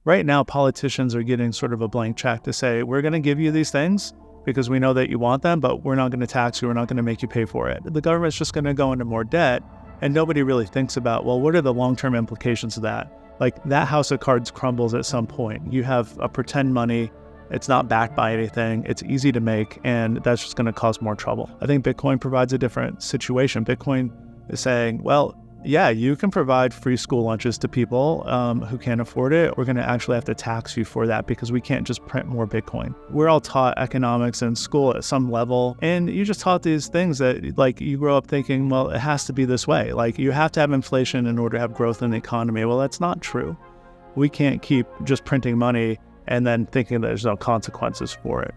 Right now, politicians are getting sort of a blank check to say, we're going to give you these things because we know that you want them, but we're not going to tax you. We're not going to make you pay for it. The government's just going to go into more debt, and nobody really thinks about, well, what are the long-term implications of that? Like, that house of cards crumbles at some point. You have a pretend money. It's not backed by anything. It's easy to make, and that's just going to cause more trouble. I think Bitcoin provides a different situation. Bitcoin is saying, well, yeah, you can provide free school lunches to people who can't afford it. We're going to actually have to tax you for that because we can't just print more Bitcoin. We're all taught economics in school at some level, and you just taught these things that, like, you grow up thinking, well, it has to be this way. Like, you have to have inflation in order to have growth in the economy. Well, that's not true. We can't keep just printing money and then thinking that there's no consequences for it.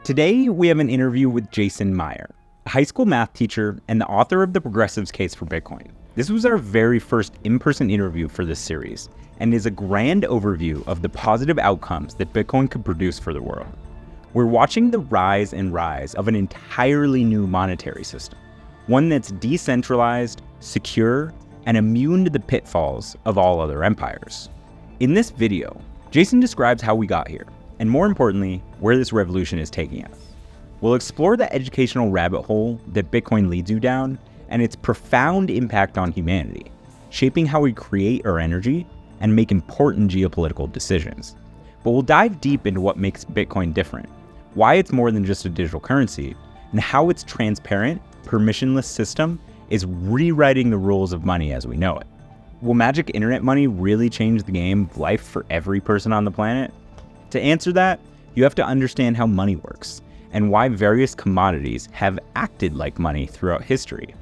Today, we have an interview with Jason Meyer, a high school math teacher and the author of The Progressive's Case for Bitcoin. This was our very first in-person interview for this series, and is a grand overview of the positive outcomes that Bitcoin could produce for the world. We're watching the rise of an entirely new monetary system, one that's decentralized, secure, and immune to the pitfalls of all other empires. In this video, Jason describes how we got here, and more importantly, where this revolution is taking us. We'll explore the educational rabbit hole that Bitcoin leads you down, and its profound impact on humanity, shaping how we create our energy and make important geopolitical decisions. But we'll dive deep into what makes Bitcoin different, why it's more than just a digital currency, and how its transparent, permissionless system is rewriting the rules of money as we know it. Will magic internet money really change the game of life for every person on the planet? To answer that, you have to understand how money works, and why various commodities have acted like money throughout history.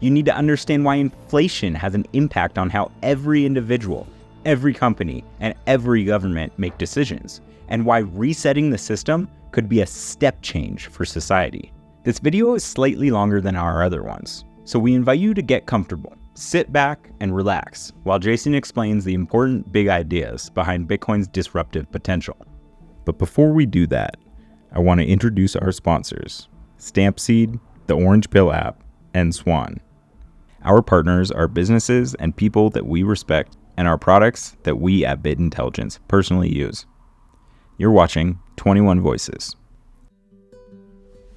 You need to understand why inflation has an impact on how every individual, every company, and every government make decisions, and why resetting the system could be a step change for society. This video is slightly longer than our other ones, so we invite you to get comfortable, sit back, and relax while Jason explains the important big ideas behind Bitcoin's disruptive potential. But before we do that, I want to introduce our sponsors, Stampseed, the Orange Pill app, and Swan. Our partners are businesses and people that we respect, and our products that we at Bit Intelligence personally use. You're watching 21 Voices.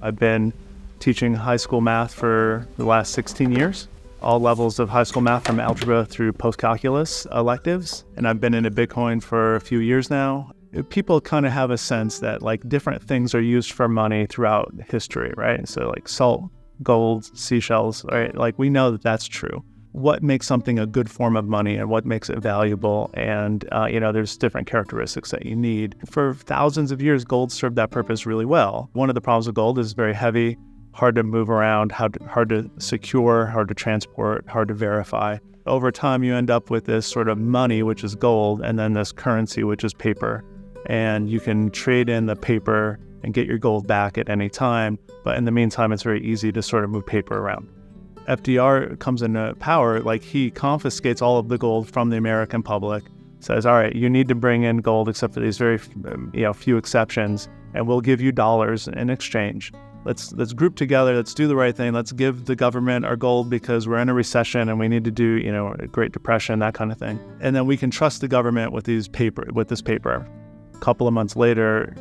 I've been teaching high school math for the last 16 years, all levels of high school math from algebra through post-calculus electives, and I've been into Bitcoin for a few years now. People kind of have a sense that, like, different things are used for money throughout history, right? So, like, salt, gold, seashells, right? Like, we know that that's true. What makes something a good form of money and what makes it valuable? And, there's different characteristics that you need. For thousands of years, gold served that purpose really well. One of the problems with gold is very heavy, hard to move around, hard to secure, hard to transport, hard to verify. Over time, you end up with this sort of money, which is gold, and then this currency, which is paper. And you can trade in the paper and get your gold back at any time. But in the meantime, it's very easy to sort of move paper around. FDR comes into power, like, he confiscates all of the gold from the American public, says, all right, you need to bring in gold except for these very few exceptions, and we'll give you dollars in exchange. Let's group together, let's do the right thing, let's give the government our gold because we're in a recession and we need to do, a Great Depression, that kind of thing. And then we can trust the government with this paper. Couple of months later,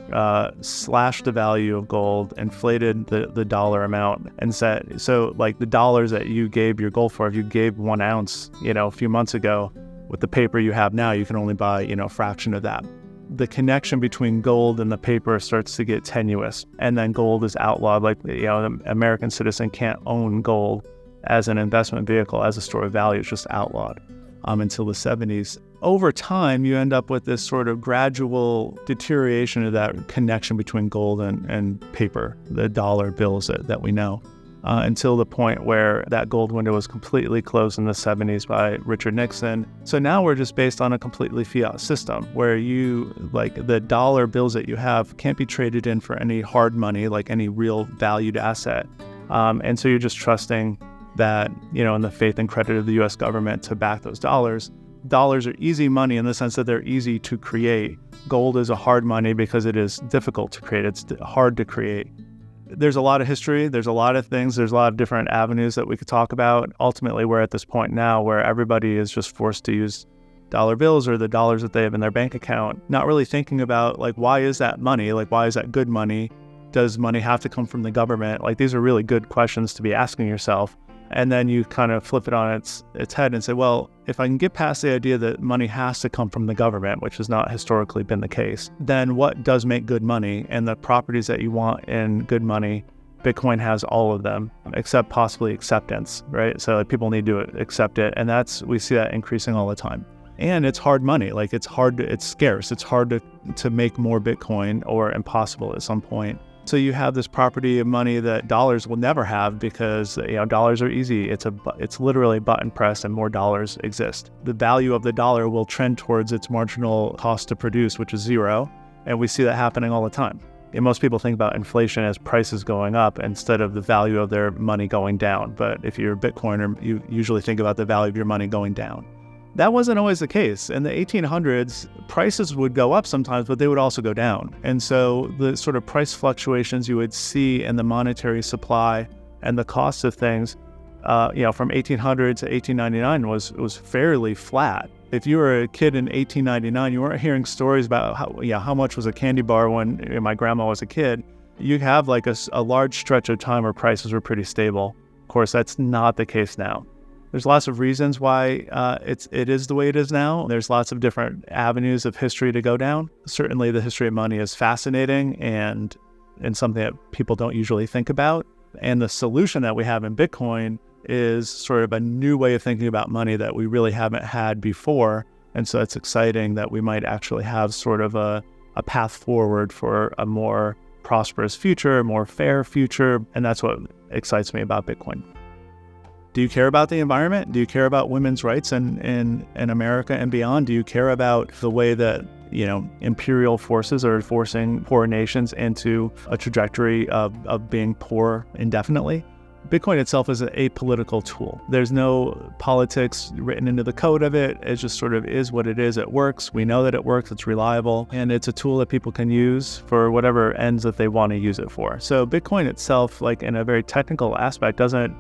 slashed the value of gold, inflated the dollar amount, and said, so, like, the dollars that you gave your gold for, if you gave 1 ounce, a few months ago, with the paper you have now, you can only buy, a fraction of that. The connection between gold and the paper starts to get tenuous, and then gold is outlawed. Like, the American citizen can't own gold as an investment vehicle, as a store of value. It's just outlawed until the 70s. Over time, you end up with this sort of gradual deterioration of that connection between gold and paper, the dollar bills that we know, until the point where that gold window was completely closed in the 70s by Richard Nixon. So now we're just based on a completely fiat system where the dollar bills that you have can't be traded in for any hard money, like any real valued asset. And so you're just trusting that, in the faith and credit of the U.S. government to back those dollars. Dollars are easy money in the sense that they're easy to create. Gold is a hard money because it is difficult to create. It's hard to create. There's a lot of history. There's a lot of things. There's a lot of different avenues that we could talk about. Ultimately, we're at this point now where everybody is just forced to use dollar bills or the dollars that they have in their bank account, not really thinking about like, why is that money? Like, why is that good money? Does money have to come from the government? Like, these are really good questions to be asking yourself. And then you kind of flip it on its head and say, well, if I can get past the idea that money has to come from the government, which has not historically been the case, then what does make good money? And the properties that you want in good money, Bitcoin has all of them, except possibly acceptance, right? So like, people need to accept it. And we see that increasing all the time. And it's hard money. Like, it's scarce. It's hard to make more Bitcoin, or impossible at some point. So you have this property of money that dollars will never have, because dollars are easy. It's literally button press and more dollars exist. The value of the dollar will trend towards its marginal cost to produce, which is zero. And we see that happening all the time. And most people think about inflation as prices going up instead of the value of their money going down. But if you're a Bitcoiner, you usually think about the value of your money going down. That wasn't always the case. In the 1800s, prices would go up sometimes, but they would also go down. And so the sort of price fluctuations you would see in the monetary supply and the cost of things, from 1800 to 1899 was fairly flat. If you were a kid in 1899, you weren't hearing stories about how much was a candy bar when my grandma was a kid. You have like a large stretch of time where prices were pretty stable. Of course, that's not the case now. There's lots of reasons why it is the way it is now. There's lots of different avenues of history to go down. Certainly the history of money is fascinating and something that people don't usually think about. And the solution that we have in Bitcoin is sort of a new way of thinking about money that we really haven't had before. And so it's exciting that we might actually have sort of a path forward for a more prosperous future, a more fair future. And that's what excites me about Bitcoin. Do you care about the environment? Do you care about women's rights in America and beyond? Do you care about the way that imperial forces are forcing poor nations into a trajectory of being poor indefinitely? Bitcoin itself is an apolitical tool. There's no politics written into the code of it. It just sort of is what it is. It works. We know that it works. It's reliable. And it's a tool that people can use for whatever ends that they want to use it for. So Bitcoin itself, like in a very technical aspect, doesn't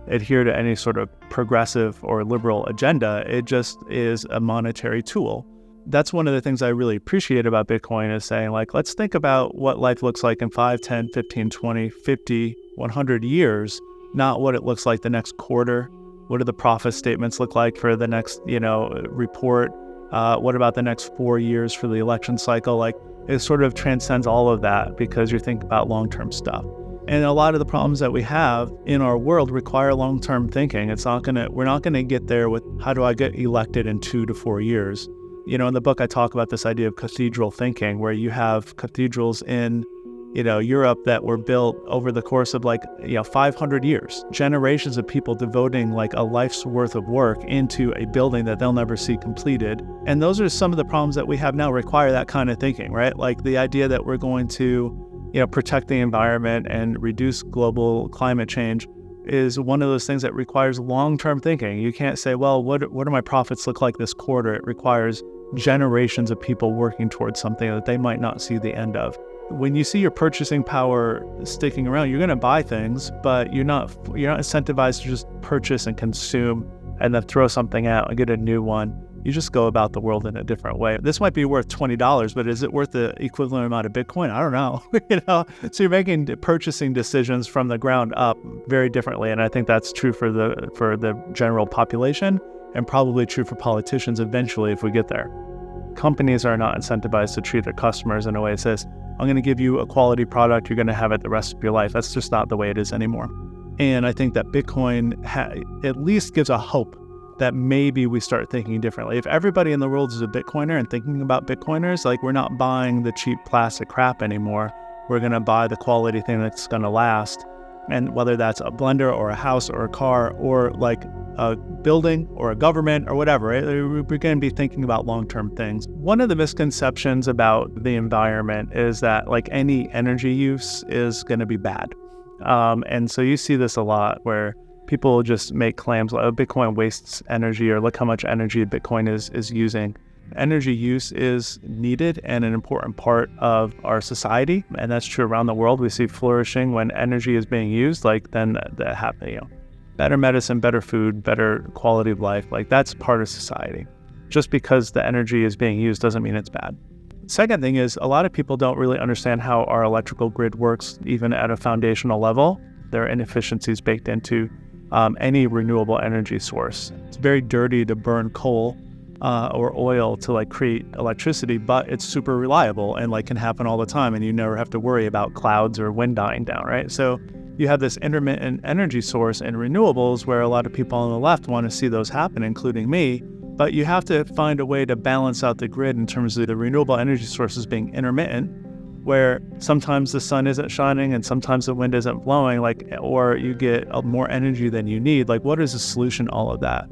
adhere to any sort of progressive or liberal agenda. It just is a monetary tool. That's one of the things I really appreciate about Bitcoin, is saying, like, let's think about what life looks like in 5, 10, 15, 20, 50, 100 years, not what it looks like the next quarter. What do the profit statements look like for the next, report? What about the next 4 years for the election cycle? Like, it sort of transcends all of that, because you're thinking about long-term stuff. And a lot of the problems that we have in our world require long-term thinking. We're not gonna get there with, how do I get elected in 2 to 4 years? In the book, I talk about this idea of cathedral thinking, where you have cathedrals in, Europe that were built over the course of 500 years, generations of people devoting like a life's worth of work into a building that they'll never see completed. And those are some of the problems that we have now require that kind of thinking, right? Like the idea that we're going to protect the environment and reduce global climate change is one of those things that requires long-term thinking. You can't say, well, what do my profits look like this quarter? It requires generations of people working towards something that they might not see the end of. When you see your purchasing power sticking around, you're going to buy things, but you're not incentivized to just purchase and consume and then throw something out and get a new one. You just go about the world in a different way. This might be worth $20, but is it worth the equivalent amount of Bitcoin? I don't know. So you're making purchasing decisions from the ground up very differently, and I think that's true for the general population, and probably true for politicians eventually if we get there. Companies are not incentivized to treat their customers in a way that says, I'm going to give you a quality product, you're going to have it the rest of your life. That's just not the way it is anymore. And I think that Bitcoin at least gives a hope that maybe we start thinking differently. If everybody in the world is a Bitcoiner and thinking about Bitcoiners, like, we're not buying the cheap plastic crap anymore. We're going to buy the quality thing that's going to last. And whether that's a blender or a house or a car or like a building or a government or whatever, right? We're going to be thinking about long-term things. One of the misconceptions about the environment is that like any energy use is going to be bad. And so you see this a lot where people just make claims like, oh, Bitcoin wastes energy, or look how much energy Bitcoin is using. Energy use is needed and an important part of our society, and that's true around the world. We see flourishing when energy is being used, like then that happens. Better medicine, better food, better quality of life, like that's part of society. just because the energy is being used doesn't mean it's bad. Second thing is, a lot of people don't really understand how our electrical grid works, even at a foundational level. There are inefficiencies baked into any renewable energy source. It's very dirty to burn coal or oil to like create electricity, but it's super reliable and like can happen all the time, and you never have to worry about clouds or wind dying down, right? So you have this intermittent energy source in renewables where a lot of people on the left want to see those happen, including me. But you have to find a way to balance out the grid in terms of the renewable energy sources being intermittent, where sometimes the sun isn't shining and sometimes the wind isn't blowing, or you get more energy than you need. Like, what is the solution to all of that?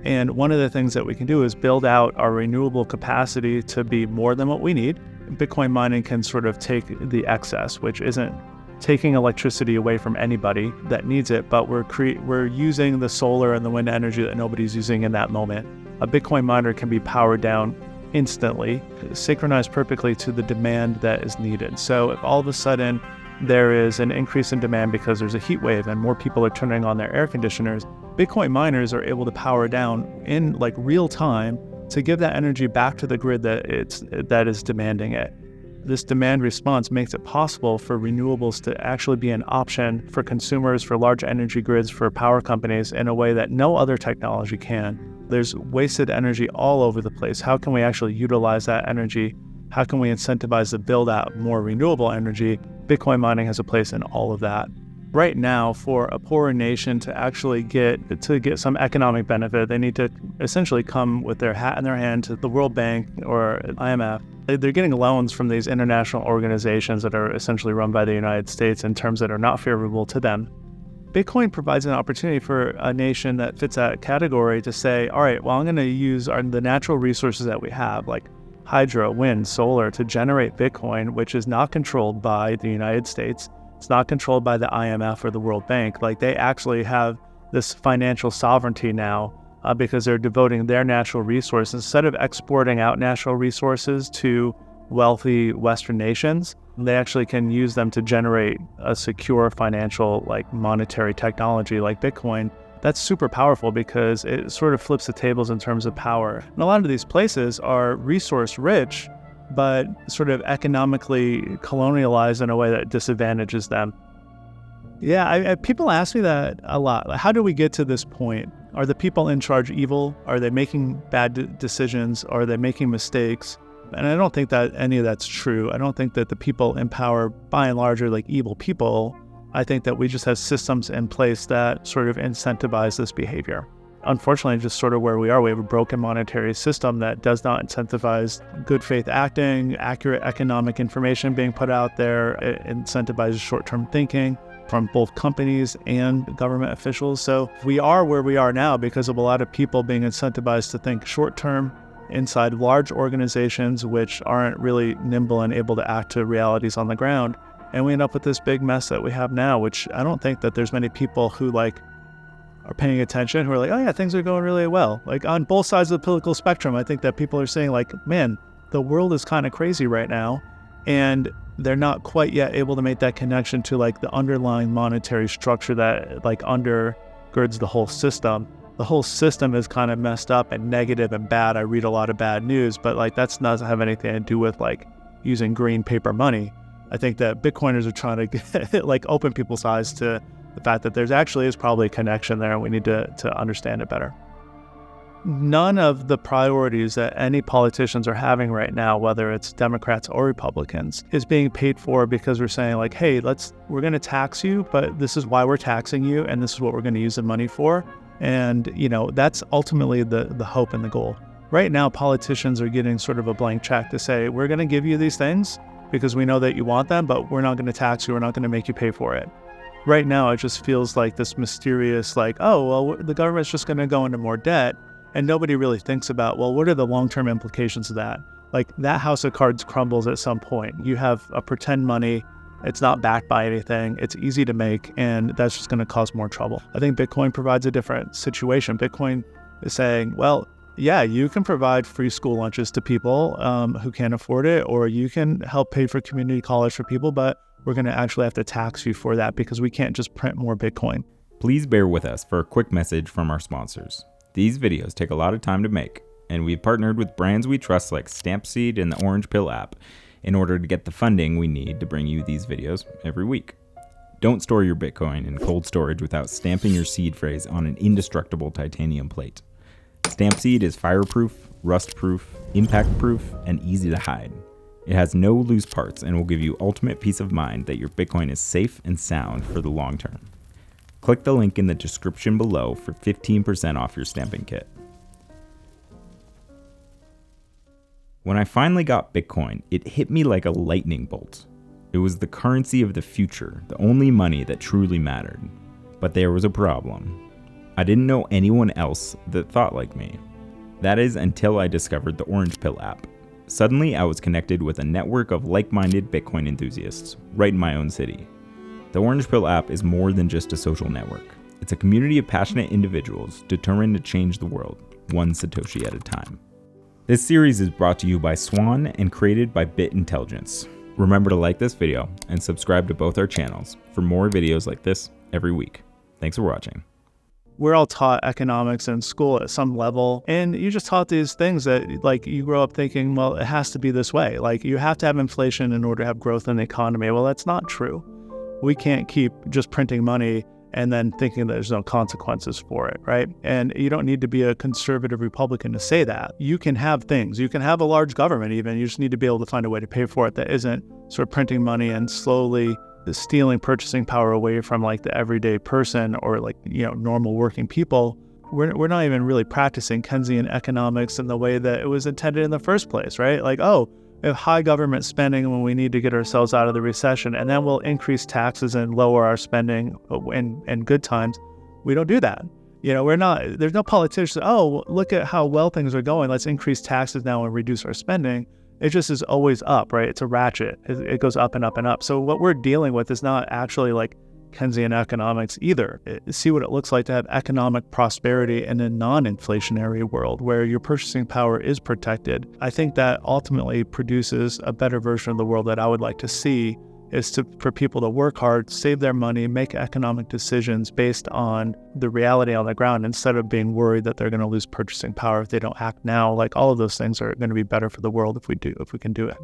And one of the things that we can do is build out our renewable capacity to be more than what we need. Bitcoin mining can sort of take the excess, which isn't taking electricity away from anybody that needs it, but we're using the solar and the wind energy that nobody's using in that moment. A Bitcoin miner can be powered down instantly, synchronized perfectly to the demand that is needed. So if all of a sudden there is an increase in demand because there's a heat wave and more people are turning on their air conditioners, Bitcoin miners are able to power down in like real time to give that energy back to the grid that is demanding it. This demand response makes it possible for renewables to actually be an option for consumers, for large energy grids, for power companies in a way that no other technology can. There's wasted energy all over the place. How can we actually utilize that energy? How can we incentivize the build out more renewable energy? Bitcoin mining has a place in all of that. Right now, for a poorer nation to actually get some economic benefit, they need to essentially come with their hat in their hand to the World Bank or IMF. They're getting loans from these international organizations that are essentially run by the United States in terms that are not favorable to them. Bitcoin provides an opportunity for a nation that fits that category to say, all right, well, I'm going to use the natural resources that we have, like hydro, wind, solar, to generate Bitcoin, which is not controlled by the United States. It's not controlled by the IMF or the World Bank. Like, they actually have this financial sovereignty now because they're devoting their natural resources. Instead of exporting out natural resources to wealthy Western nations, they actually can use them to generate a secure financial, like monetary technology like Bitcoin. That's super powerful because it sort of flips the tables in terms of power. And a lot of these places are resource rich, but sort of economically colonialized in a way that disadvantages them. Yeah, people ask me that a lot. Like, how do we get to this point? Are the people in charge evil? Are they making bad decisions? Are they making mistakes? And I don't think that any of that's true. I don't think that the people in power, by and large, are like evil people. I think that we just have systems in place that sort of incentivize this behavior. Unfortunately, just sort of where we are, we have a broken monetary system that does not incentivize good faith acting, accurate economic information being put out there. It incentivizes short-term thinking from both companies and government officials. So we are where we are now because of a lot of people being incentivized to think short-term inside large organizations which aren't really nimble and able to act to realities on the ground. And we end up with this big mess that we have now, which I don't think that there's many people who are paying attention, who are like, oh yeah, things are going really well. Like, on both sides of the political spectrum, I think that people are saying like, man, the world is kind of crazy right now. And they're not quite yet able to make that connection to like the underlying monetary structure that like undergirds the whole system. The whole system is kind of messed up and negative and bad. I read a lot of bad news, but like that's doesn't have anything to do with like using green paper money. I think that Bitcoiners are trying to get, like open people's eyes to the fact that there's actually is probably a connection there, and we need to understand it better. None of the priorities that any politicians are having right now, whether it's Democrats or Republicans, is being paid for because we're saying like, hey, we're going to tax you, but this is why we're taxing you, and this is what we're going to use the money for. And, that's ultimately the hope and the goal. Right now, politicians are getting sort of a blank check to say, we're going to give you these things because we know that you want them, but we're not going to tax you. We're not going to make you pay for it. Right now, it just feels like this mysterious, like, oh, well, the government's just going to go into more debt. And nobody really thinks about, well, what are the long-term implications of that? Like, that house of cards crumbles at some point. You have a pretend money. It's not backed by anything. It's easy to make, and that's just going to cause more trouble. I think Bitcoin provides a different situation. Bitcoin is saying, well, yeah, you can provide free school lunches to people who can't afford it, or you can help pay for community college for people, but we're going to actually have to tax you for that because we can't just print more Bitcoin. Please bear with us for a quick message from our sponsors. These videos take a lot of time to make, and we've partnered with brands we trust like Stampseed and the Orange Pill app in order to get the funding we need to bring you these videos every week. Don't store your Bitcoin in cold storage without stamping your seed phrase on an indestructible titanium plate. Stampseed is fireproof, rust-proof, impact-proof, and easy to hide. It has no loose parts and will give you ultimate peace of mind that your Bitcoin is safe and sound for the long term. Click the link in the description below for 15% off your stamping kit. When I finally got Bitcoin, it hit me like a lightning bolt. It was the currency of the future, the only money that truly mattered. But there was a problem. I didn't know anyone else that thought like me. That is until I discovered the Orange Pill app. Suddenly, I was connected with a network of like-minded Bitcoin enthusiasts, right in my own city. The Orange Pill app is more than just a social network. It's a community of passionate individuals determined to change the world, one Satoshi at a time. This series is brought to you by Swan and created by Bit Intelligence. Remember to like this video and subscribe to both our channels for more videos like this every week. Thanks for watching. We're all taught economics in school at some level, and you just taught these things that, like, you grow up thinking, well, it has to be this way. Like, you have to have inflation in order to have growth in the economy. Well, that's not true. We can't keep just printing money and then thinking that there's no consequences for it, right? And you don't need to be a conservative Republican to say that. You can have things. You can have a large government even. You just need to be able to find a way to pay for it that isn't sort of printing money and slowly stealing purchasing power away from like the everyday person or like, normal working people. We're not even really practicing Keynesian economics in the way that it was intended in the first place, right? Like, we have high government spending when we need to get ourselves out of the recession, and then we'll increase taxes and lower our spending in good times. We don't do that. There's no politician, look at how well things are going. Let's increase taxes now and reduce our spending. It just is always up, right? It's a ratchet. It goes up and up and up. So what we're dealing with is not actually like Keynesian economics either. See what it looks like to have economic prosperity in a non-inflationary world where your purchasing power is protected. I think that ultimately produces a better version of the world that I would like to see, is for people to work hard, save their money, make economic decisions based on the reality on the ground instead of being worried that they're going to lose purchasing power if they don't act now. Like, all of those things are going to be better for the world if we can do it.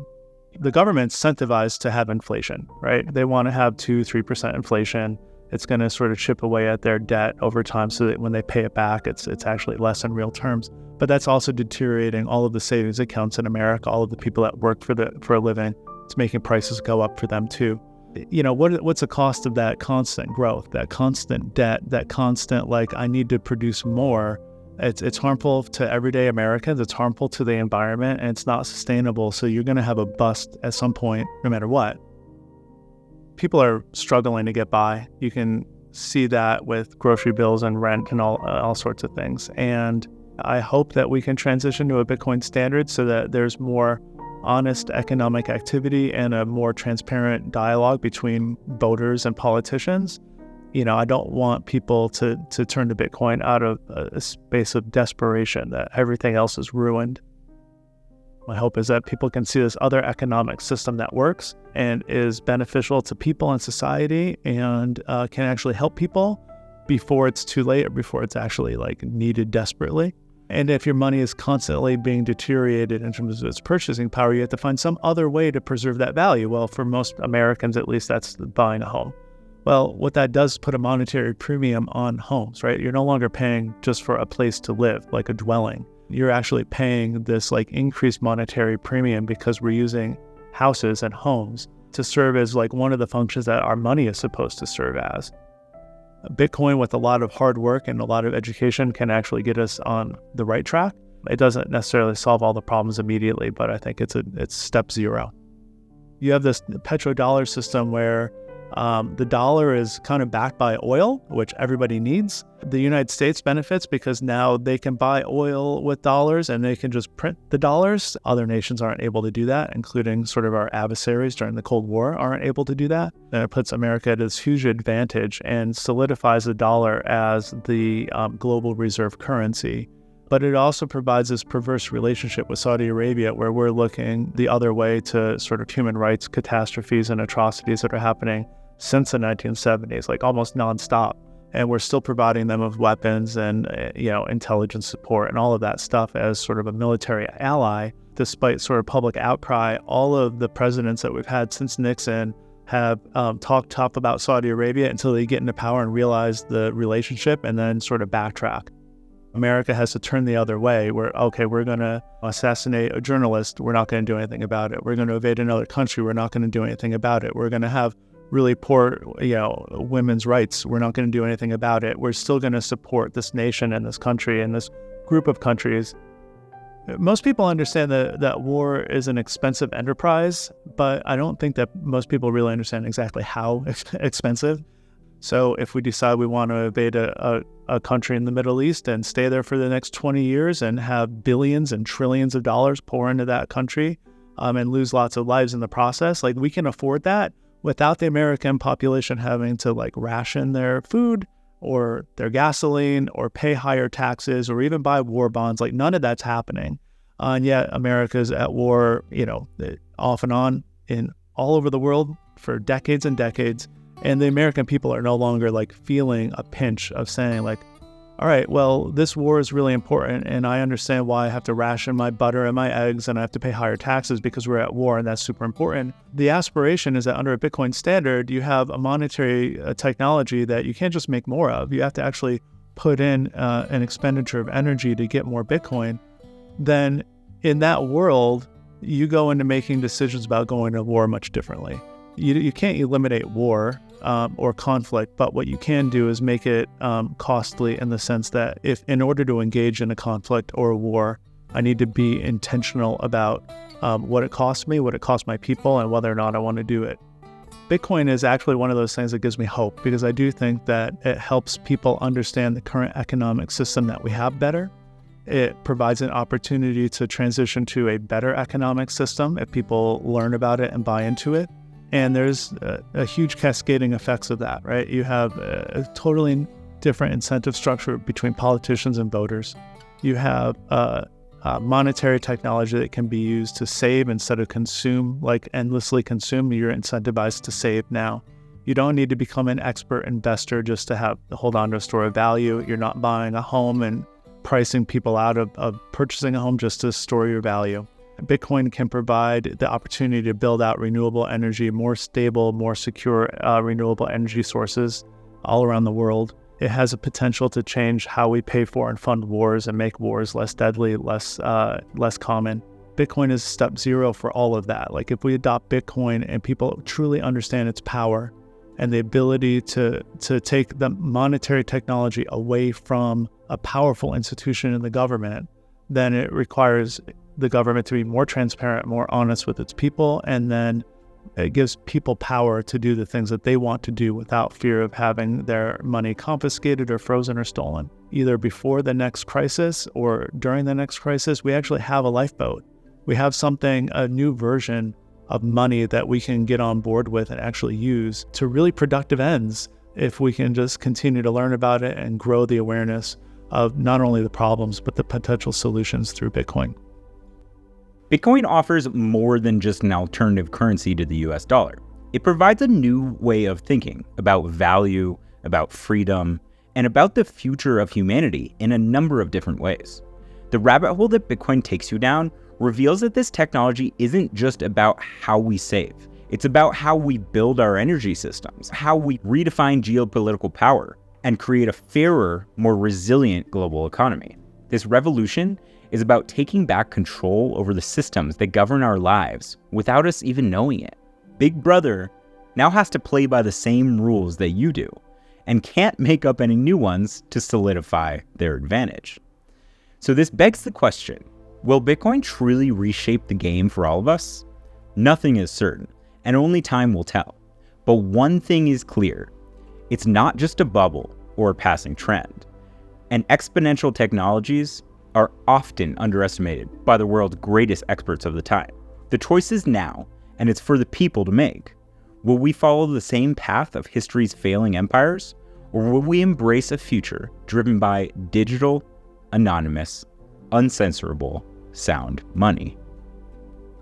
The government's incentivized to have inflation, right? They want to have 2-3% inflation. It's going to sort of chip away at their debt over time so that when they pay it back, it's actually less in real terms. But that's also deteriorating all of the savings accounts in America, all of the people that work for a living. It's making prices go up for them too. What's the cost of that constant growth, that constant debt, that constant, like, I need to produce more? It's harmful to everyday Americans, it's harmful to the environment, and it's not sustainable. So you're going to have a bust at some point, no matter what. People are struggling to get by. You can see that with grocery bills and rent and all sorts of things. And I hope that we can transition to a Bitcoin standard so that there's more honest economic activity and a more transparent dialogue between voters and politicians. I don't want people to turn to Bitcoin out of a space of desperation that everything else is ruined. My hope is that people can see this other economic system that works and is beneficial to people and society and can actually help people before it's too late or before it's actually like needed desperately. And if your money is constantly being deteriorated in terms of its purchasing power, you have to find some other way to preserve that value. Well, for most Americans, at least, that's buying a home. Well, what that does is put a monetary premium on homes, right? You're no longer paying just for a place to live, like a dwelling. You're actually paying this like increased monetary premium because we're using houses and homes to serve as like one of the functions that our money is supposed to serve as. Bitcoin, with a lot of hard work and a lot of education, can actually get us on the right track. It doesn't necessarily solve all the problems immediately, but I think it's step zero. You have this petrodollar system where the dollar is kind of backed by oil, which everybody needs. The United States benefits because now they can buy oil with dollars and they can just print the dollars. Other nations aren't able to do that, including sort of our adversaries during the Cold War aren't able to do that. And it puts America at this huge advantage and solidifies the dollar as the global reserve currency. But it also provides this perverse relationship with Saudi Arabia where we're looking the other way to sort of human rights catastrophes and atrocities that are happening since the 1970s, like almost nonstop. And we're still providing them with weapons and, intelligence support and all of that stuff as sort of a military ally. Despite sort of public outcry, all of the presidents that we've had since Nixon have talked tough about Saudi Arabia until they get into power and realize the relationship and then sort of backtrack. America has to turn the other way where, okay, we're going to assassinate a journalist. We're not going to do anything about it. We're going to invade another country. We're not going to do anything about it. We're going to have really poor, women's rights. We're not going to do anything about it. We're still going to support this nation and this country and this group of countries. Most people understand that war is an expensive enterprise, but I don't think that most people really understand exactly how expensive. So if we decide we want to invade a country in the Middle East and stay there for the next 20 years and have billions and trillions of dollars pour into that country and lose lots of lives in the process, like we can afford that without the American population having to ration their food or their gasoline or pay higher taxes or even buy war bonds. None of that's happening. And yet America's at war, off and on in all over the world for decades and decades. And the American people are no longer feeling a pinch of saying all right, well, this war is really important and I understand why I have to ration my butter and my eggs and I have to pay higher taxes because we're at war and that's super important. The aspiration is that under a Bitcoin standard, you have a monetary technology that you can't just make more of. You have to actually put in an expenditure of energy to get more Bitcoin. Then in that world, you go into making decisions about going to war much differently. You can't eliminate war or conflict, but what you can do is make it costly in the sense that if in order to engage in a conflict or a war, I need to be intentional about what it costs me, what it costs my people, and whether or not I want to do it. Bitcoin is actually one of those things that gives me hope because I do think that it helps people understand the current economic system that we have better. It provides an opportunity to transition to a better economic system if people learn about it and buy into it. And there's a huge cascading effects of that, right? You have a totally different incentive structure between politicians and voters. You have monetary technology that can be used to save instead of consume, endlessly consume. You're incentivized to save now. You don't need to become an expert investor just to hold on to a store of value. You're not buying a home and pricing people out of purchasing a home just to store your value. Bitcoin can provide the opportunity to build out renewable energy, more stable, more secure renewable energy sources all around the world. It has a potential to change how we pay for and fund wars and make wars less deadly, less common. Bitcoin is step zero for all of that. If we adopt Bitcoin and people truly understand its power and the ability to take the monetary technology away from a powerful institution in the government, then it requires the government to be more transparent, more honest with its people, and then it gives people power to do the things that they want to do without fear of having their money confiscated or frozen or stolen. Either before the next crisis or during the next crisis, we actually have a lifeboat. We have a new version of money that we can get on board with and actually use to really productive ends if we can just continue to learn about it and grow the awareness of not only the problems, but the potential solutions through Bitcoin. Bitcoin offers more than just an alternative currency to the US dollar. It provides a new way of thinking about value, about freedom, and about the future of humanity in a number of different ways. The rabbit hole that Bitcoin takes you down reveals that this technology isn't just about how we save. It's about how we build our energy systems, how we redefine geopolitical power, and create a fairer, more resilient global economy. This revolution is about taking back control over the systems that govern our lives without us even knowing it. Big Brother now has to play by the same rules that you do and can't make up any new ones to solidify their advantage. So this begs the question, will Bitcoin truly reshape the game for all of us? Nothing is certain, and only time will tell. But one thing is clear, it's not just a bubble or a passing trend. And exponential technologies are often underestimated by the world's greatest experts of the time. The choice is now, and it's for the people to make. Will we follow the same path of history's failing empires, or will we embrace a future driven by digital, anonymous, uncensorable, sound money?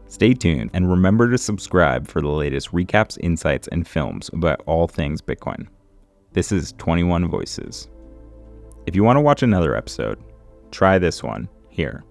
Stay tuned and remember to subscribe for the latest recaps, insights, and films about all things Bitcoin. This is 21 Voices. If you want to watch another episode, try this one here.